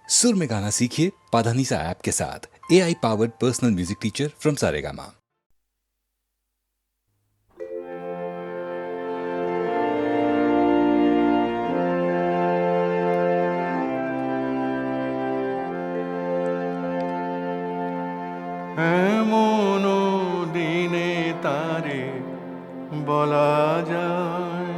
सुर में गाना सीखिए पाधानीसा ऐप के साथ। AI powered personal music teacher from Saregama. এমন দিনে তারে বলা যায়,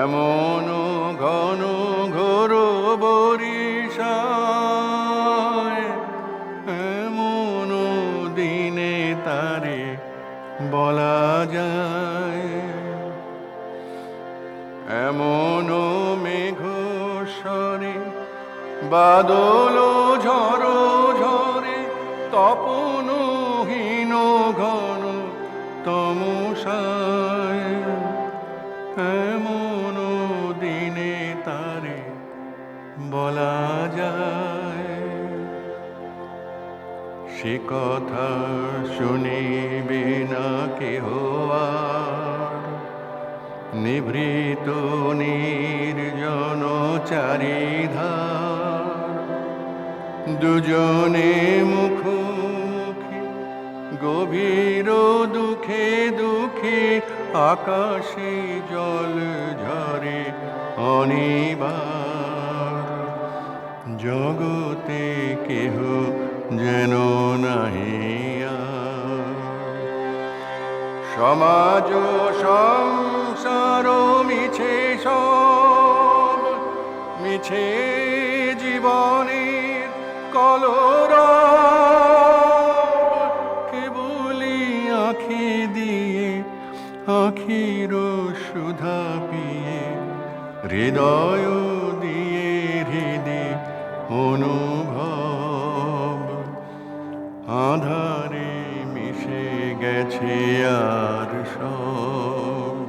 এমন ঘন ঘোর বরিশায়, এমন দিনে তারে বলা যায়, এমন মেঘ স্বরে বাদল ঝড় ঝরে তপনহীন ঘন তমসায়, এমন দিনে তারে বলা যায়। সে কথা শুনিবে না কেহ আর, নিভৃত নির্জন চারিধার, দুজনে মুখোমুখি গভীর দুঃখে দুঃখে, আকাশে জল ঝরে অনিবার, জগতে কেহ যেন নাহি আর। সমাজ সংসার মিছে সব, মিছে জীবনের কলরব, কেবলি আঁখি দিয়ে আখির সুধা পিয়ে, হৃদয় দিয়ে হৃদে অনুভব, আধারে মিশে গেছে আর সব।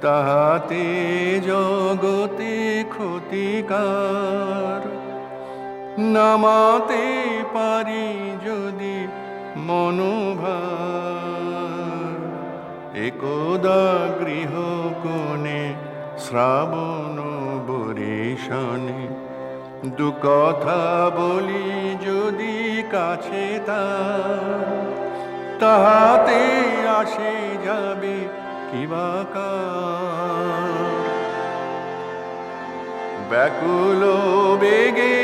তাহাতে জগতে ক্ষতিকার, নামাতে পারি যদি মনোভার, একদা গৃহ কোণে শ্রাবণ বরিশানে, দু কথা বলি যদি কাছে তার, তাহাতে আসে যাবে কিবা কার। ব্যাকুল বেগে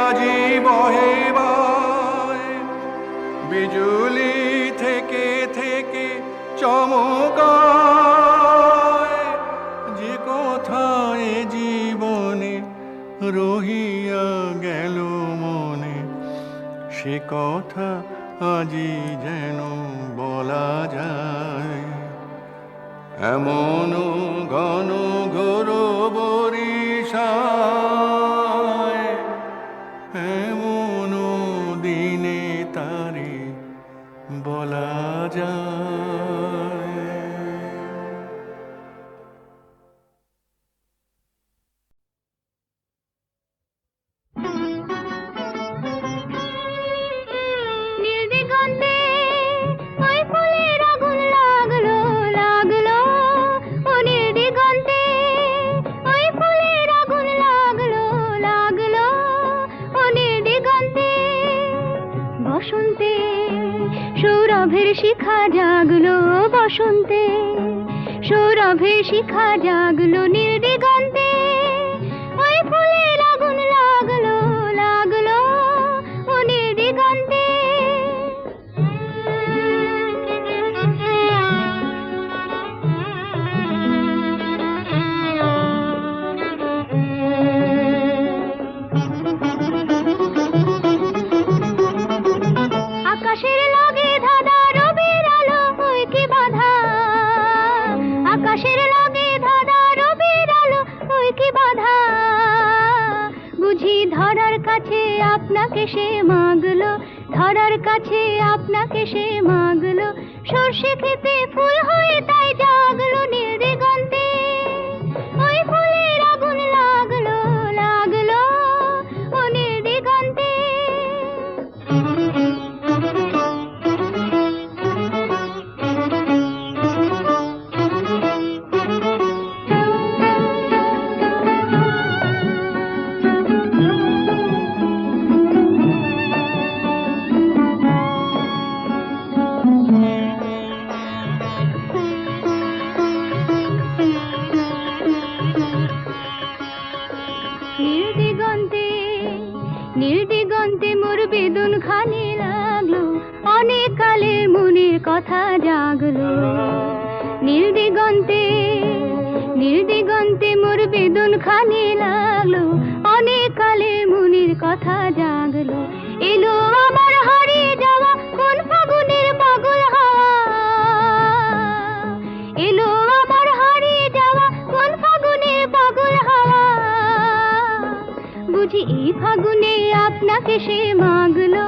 আজি বহে বায়, বিজুলি থেকে থেকে চমকায়, যে কথায় জীবনে রহিয়া গেল মনে, সে কথা আজি যেন বলা যায়। এমন ঘন ঘোর বরিশায়, এমন দিনে তারে বলা যায়। বসন্তে সৌরভের শিখা জাগলো, বসন্তে সৌরভের শিখা জাগলো, নির্দিগন্তে ওই ফুলের আগুন লাগলো লাগলো ও নির্দিগন্তে। আকাশের লগে ধাঁধা রবির আলো, ওই কি বাধা, আকাশের লগে ধাঁধা রবির আলো, ওই কি বাধা, বুঝি ধরার কাছে আপনাকে সে মাগলো, ধরার কাছে আপনাকে সে মাগলো, সর্ষে খেতে ফুল হয়ে তাই জাগলো নির্দিগন্তে, ওই ফুলের আগুন লাগলো লাগলো ও নির্দিগন্তে। নীল দিগন্তে নীল দিগন্তে মোর বেদন খানি লাগলো, অনেক কালের মনের কথা জাগলো। নীল দিগন্তে মোর বেদন খানি লাগলো, অনেক কালের মনের কথা জাগলো। এলো আমার হারিয়ে যাওয়া কোন ফাগুনের পাগল হাওয়া, এলো আমার হারিয়ে যাওয়া কোন ফাগুনের পাগল হাওয়া। বুঝি এই ফাগুনে আপনাকে সে মাগলো,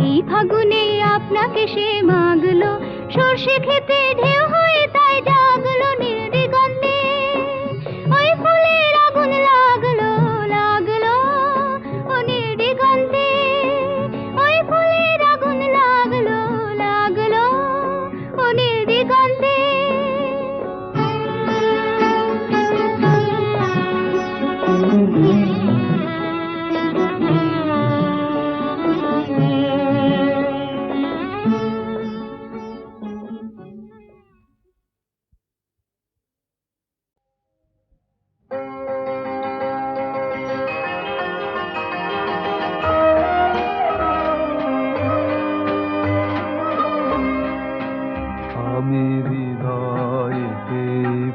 এই ফাগুনে আপনাকে সে মাগলো। সর্ষে খেতে ঢেউ হয়ে তাই জাগলো নীল দিগন্তে, ওই ফুলের আগুন লাগলো লাগলো। ও নীল দিগন্তে ওই ফুলের আগুন লাগলো লাগলো। ও নীল দিগন্তে। আমি হৃদয়েতে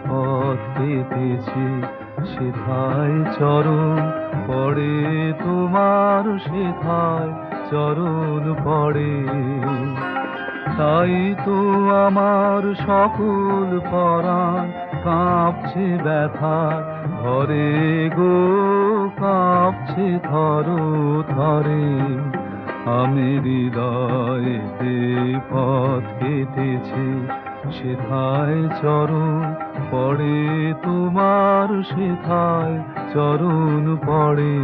পথ পেতেছি, সেথায় চরণ পড়ে তোমার, সেথায় চরণ পড়ে। তাই তো আমার সকল পরাণ কাঁপছে ব্যথার ঘরে গো, কাঁপছে থর থরে। আমি হৃদয়েতে পথ কেটেছি, সেথায় চরণ পড়ে তোমার, সেথায় চরণ পড়ে।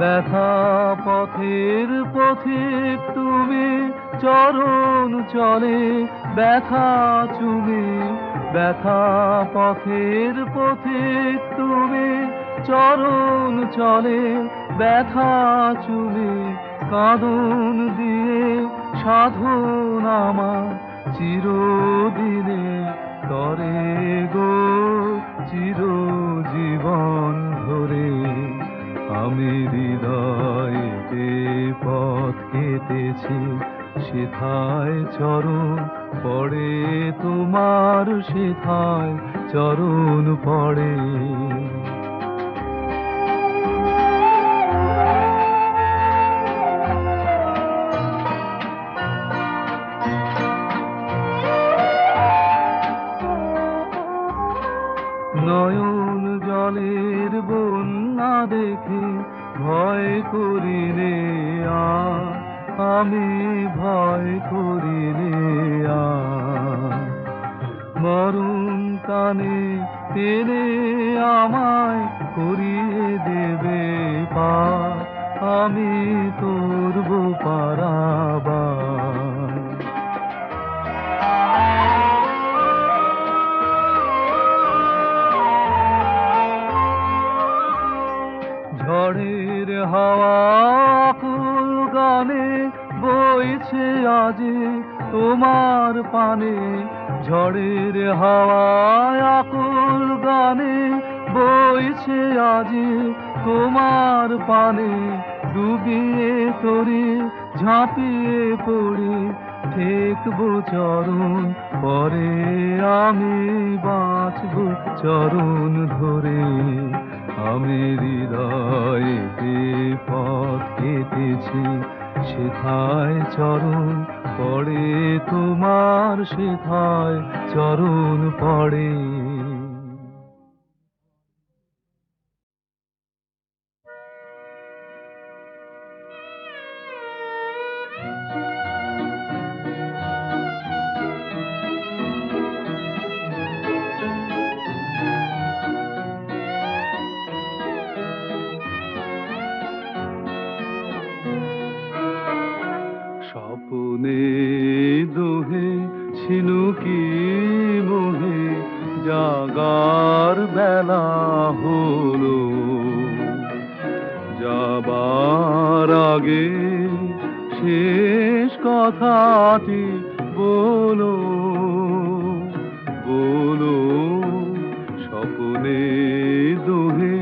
ব্যথা পথের পথিক তুমি, চরণ চলে ব্যথা চুমে। ব্যথা পথের পথিক তুমি, চরণ চলে ব্যথা চুমে। কাঁদন দিয়ে সাধন আমার চিরদিনে তরে গো, চিরজীবন ধরে। আমি হৃদয়েতে পথ কেটেছি, সেথায় চরণ পড়ে তোমার, সেথায় চরণ পড়ে। নয়ন জলের বন্যা দেখে ভয় করিলে আর, আমি ভয় করিলে আর। মরণ কানে টেনে আমায় করিয়ে দেবে পার, আমি করব পারাবার। ঝড়ের হাওয়া আকুল গানে বইছে আজি তোমার পানে। ঝড়ের হাওয়া আকুল গানে বইছে আজি তোমার পানে। ডুবিয়ে তরি ঝাঁপিয়ে পড়ি ঠেকবো চরণ পরে, আমি বাঁচবো চরণ ধরে। আমি হৃদয়েতে পথ কেটেছি, সেথায় চরণ পড়ে তোমার, সেথায় চরণ পড়ে। স্বপনে দোহে ঝিনুকি মোহে জাগার বেলা হলো, যাবার আগে শেষ কথাটি বলো বলো স্বপ্নে দোহে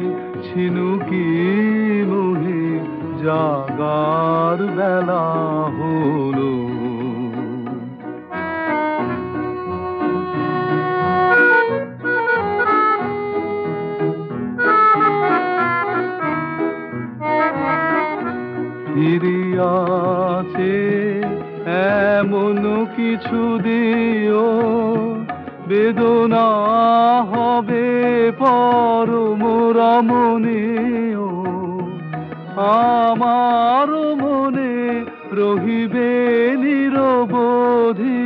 ঝিনুকি মোহে জাগার বেলা হলো ফিরিয়াছে এমন কিছু দিও বেদনা হবে পরম রমণীয় আমার মনে রহিবে নিরবধি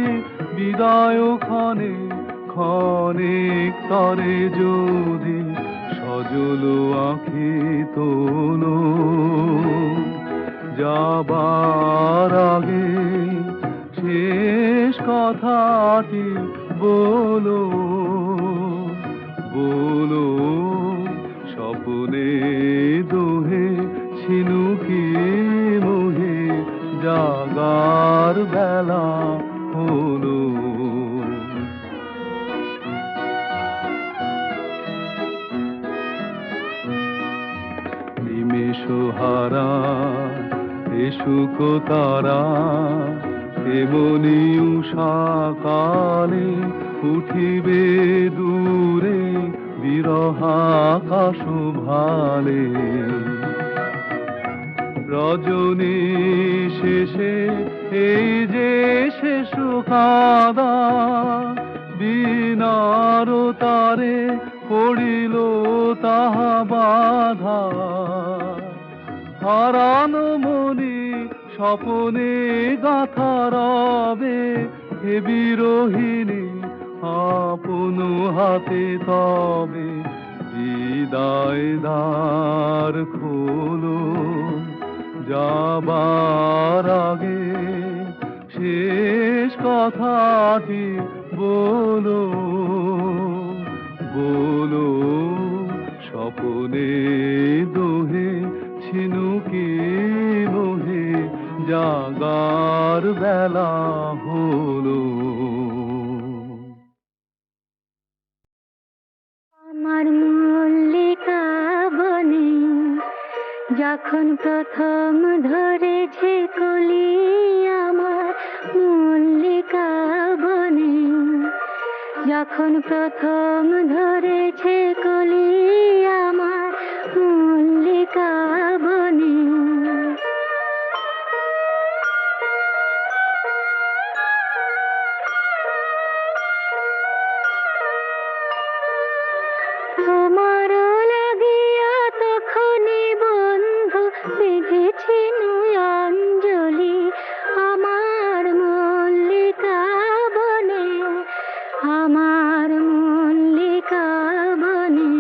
বিদায় ক্ষণে ক্ষণিক তরে যদি সজল আঁখি তোলো যাবার আগে শেষ কথাটি বলো বলো স্বপ্নে দোহে ঝিনুকি মোহে জাগার বেলা হলো নিমেষহারা সুখ তারা এমনি উষাকালে উঠিবে দূরে বিরহাকাশ ভালে রজনী শেষে এই যে শেষ কাদা বিনার তারে পড়িল তাহা বাধা হারানো মনি স্বপনে গাথা রবে হে বিরোহিণী আপন হাতে তবে বিদায় দ্বার খোলো যাবার আগে শেষ কথাটি বলো বলো স্বপনে দোহে ঝিনুকি মোহে জাগার বেলা হলো আমার মল্লিকা বনে যখন প্রথম ধরেছে কলি আমার মল্লিকা বনে যখন প্রথম ধরেছে কলি আমার মল্লিকা বনে তোমার লাগিয়া তখনই বন্ধু বেঁধেছি অঞ্জলি আমার মল্লিকা বনে আমার মল্লিকা বনে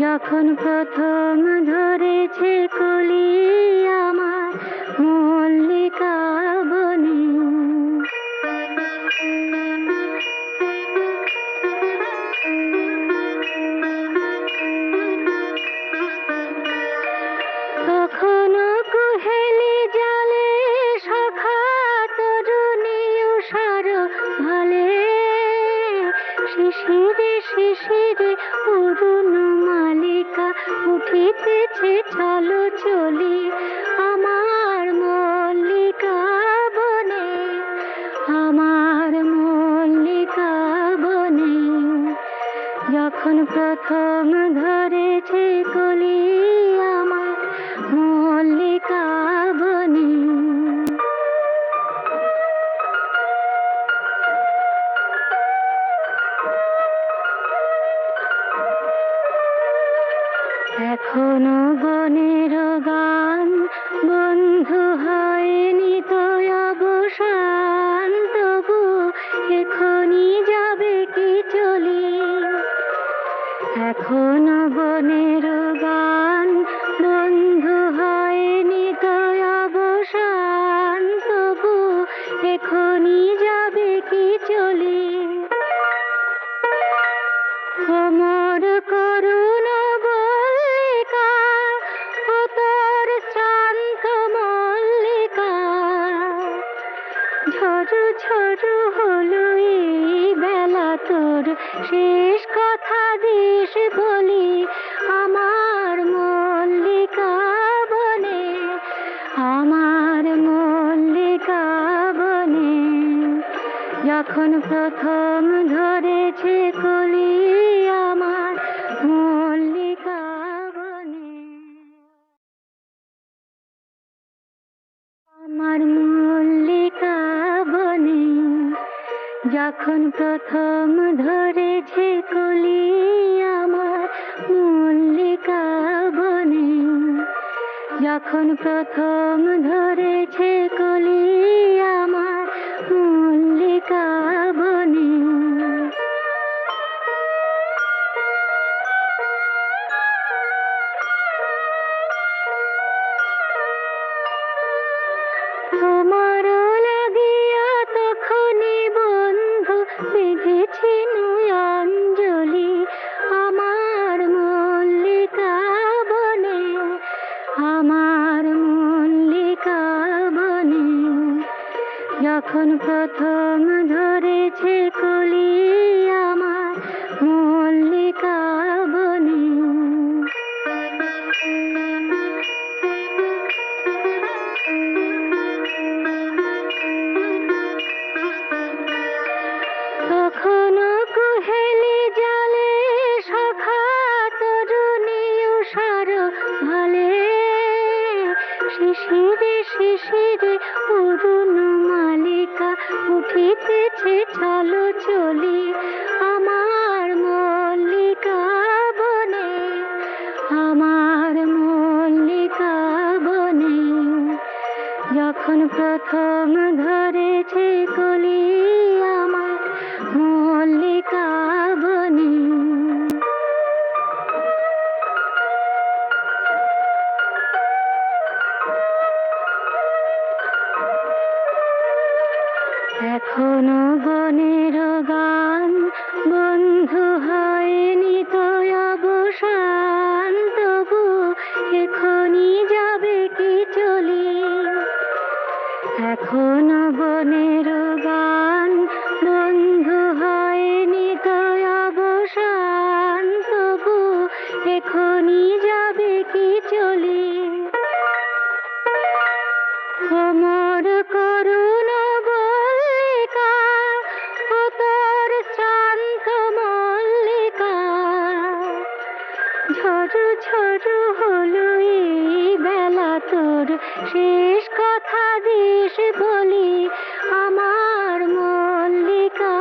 যখন প্রথম ধরেছে কলি আমার মল্লিকা বনে কখনো কুহেলি জলে সখা তরুণী উষার ভালে শিশিরে শিশিরে অরুণ মালিকা উঠিতেছে চলো চলি আমার মল্লিকা বনে আমার মল্লিকা বনে যখন প্রথম ধরেছে কলি আমার মল্লিকা বনে এখনো বনের গান বন্ধু হয়নি তো অবসান তবু এখনই যাবে কি চলি এখনো বনের গান বন্ধু হয়নি তো অবসান তবু এখনই যাবে কি চলি অমর করুণ বল্লিকা ও তোর শ্রান্ত মল্লিকা ঝড় ঝড় হলো এই বেলা তোর শেষ কথা দিস বলি আমার মল্লিকা বনে, আমার মল্লিকা বনে। যখন প্রথম ধরেছে কলি আমার মল্লিকা বনে, আমার মল্লিকা বনে। যখন প্রথম ধরেছে কলি আমার মল্লিকা বনে, যখন প্রথম ধরেছে কলি আমার মল্লিকা বনে। তোমার লাগিয়া তখনই বন্ধু বেঁধেছি অঞ্জলি আমার মল্লিকা বনে, আমার মল্লিকা বনে। যখন প্রথম ধরেছে কলি আমার মল্লিকা বনে। কখনো কুহেলি জালে সখা তরুণী উষার ভালে, শিশিরে শিশিরে অরুণ মালিকা উঠিতেছে চলো চলি আমার মল্লিকা বনে, আমার মল্লিকা বনে। যখন প্রথম ধরেছে কলি আমার মল্লিকা বনে। এখনো বনের গান বন্ধু হয়নি তো অবসান, তবু এখনই যাবে কি চলি। এখনো বনের গান বন্ধু হয়নি তো অবসান, তবু এখনই যাবে কি চলি। কোমর করুণ বল্লিকা ও তোর শান্ত মল্লিকা, ঝড় ঝড় হলো এই বেলা তোর শেষ কথা দিস বলি আমার মল্লিকা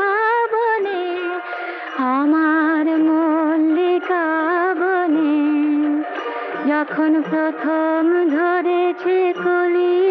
বনে, আমার মল্লিকা বনে। যখন প্রথম ধরেছে কলি